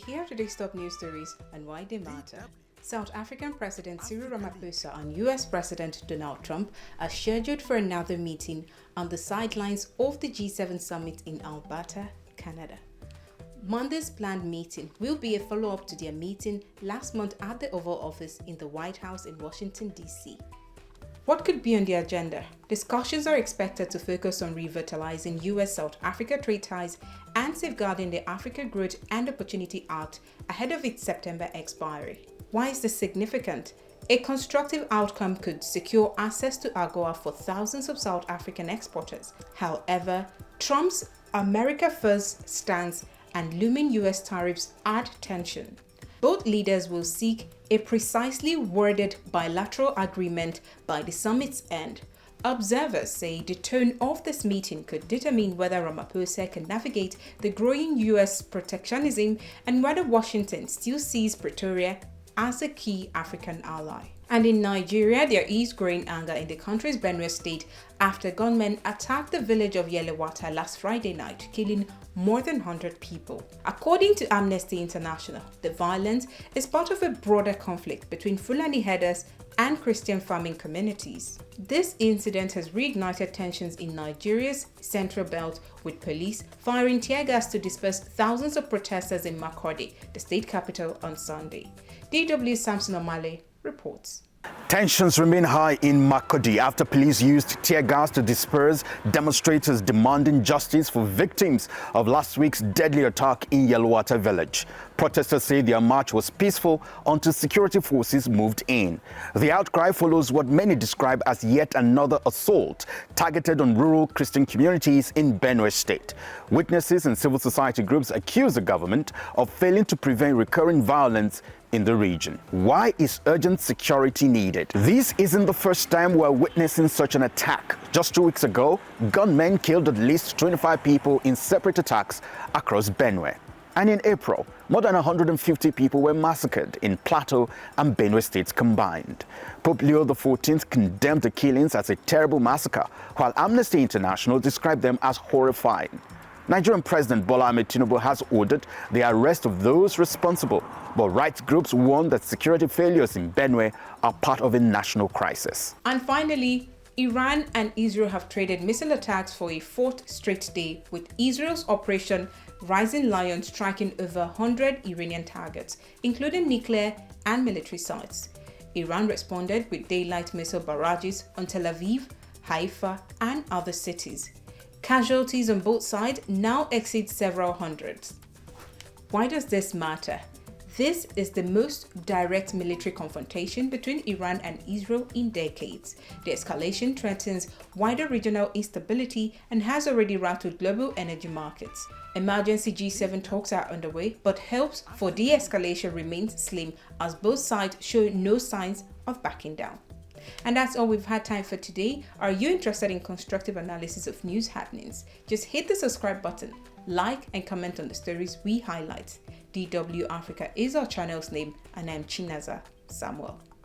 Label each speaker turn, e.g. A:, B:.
A: Here are today's top news stories and why they matter. South African President Cyril Ramaphosa and US President Donald Trump are scheduled for another meeting on the sidelines of the G7 summit in Alberta, Canada. Monday's planned meeting will be a follow-up to their meeting last month at the Oval Office in the White House in Washington, D.C. What could be on the agenda? Discussions are expected to focus on revitalizing US-South Africa trade ties and safeguarding the Africa Growth and Opportunity Act ahead of its September expiry. Why is this significant? A constructive outcome could secure access to AGOA for thousands of South African exporters. However, Trump's America First stance and looming US tariffs add tension. Both leaders will seek a precisely worded bilateral agreement by the summit's end. Observers say the tone of this meeting could determine whether Ramaphosa can navigate the growing US protectionism and whether Washington still sees Pretoria as a key African ally. And in Nigeria, there is growing anger in the country's Benue state after gunmen attacked the village of Yelewata last Friday night, killing more than 100 people. According to Amnesty International, the violence is part of a broader conflict between Fulani herders and Christian farming communities. This incident has reignited tensions in Nigeria's central belt, with police firing tear gas to disperse thousands of protesters in Makurdi, the state capital, on Sunday. DW's Samson Omale reports.
B: Tensions remain high in Makurdi after police used tear gas to disperse demonstrators demanding justice for victims of last week's deadly attack in Yelewata village. Protesters say their march was peaceful until security forces moved in. The outcry follows what many describe as yet another assault targeted on rural Christian communities in Benue State. Witnesses and civil society groups accuse the government of failing to prevent recurring violence in the region. Why is urgent security needed? This isn't the first time we're witnessing such an attack. Just 2 weeks ago, gunmen killed at least 25 people in separate attacks across Benue. And in April, more than 150 people were massacred in Plateau and Benue states combined. Pope Leo XIV condemned the killings as a terrible massacre, while Amnesty International described them as horrifying. Nigerian President Bola Ahmed Tinubu has ordered the arrest of those responsible, but rights groups warn that security failures in Benue are part of a national crisis.
A: And finally, Iran and Israel have traded missile attacks for a fourth straight day, with Israel's Operation Rising Lion striking over 100 Iranian targets, including nuclear and military sites. Iran responded with daylight missile barrages on Tel Aviv, Haifa, and other cities. Casualties on both sides now exceed several hundreds. Why does this matter? This is the most direct military confrontation between Iran and Israel in decades. The escalation threatens wider regional instability and has already rattled global energy markets. Emergency G7 talks are underway, but hopes for de-escalation remains slim as both sides show no signs of backing down. And that's all we've had time for today. Are you interested in constructive analysis of news happenings? Just hit the subscribe button, like and comment on the stories we highlight. DW Africa is our channel's name, and I'm Chinaza Samuel.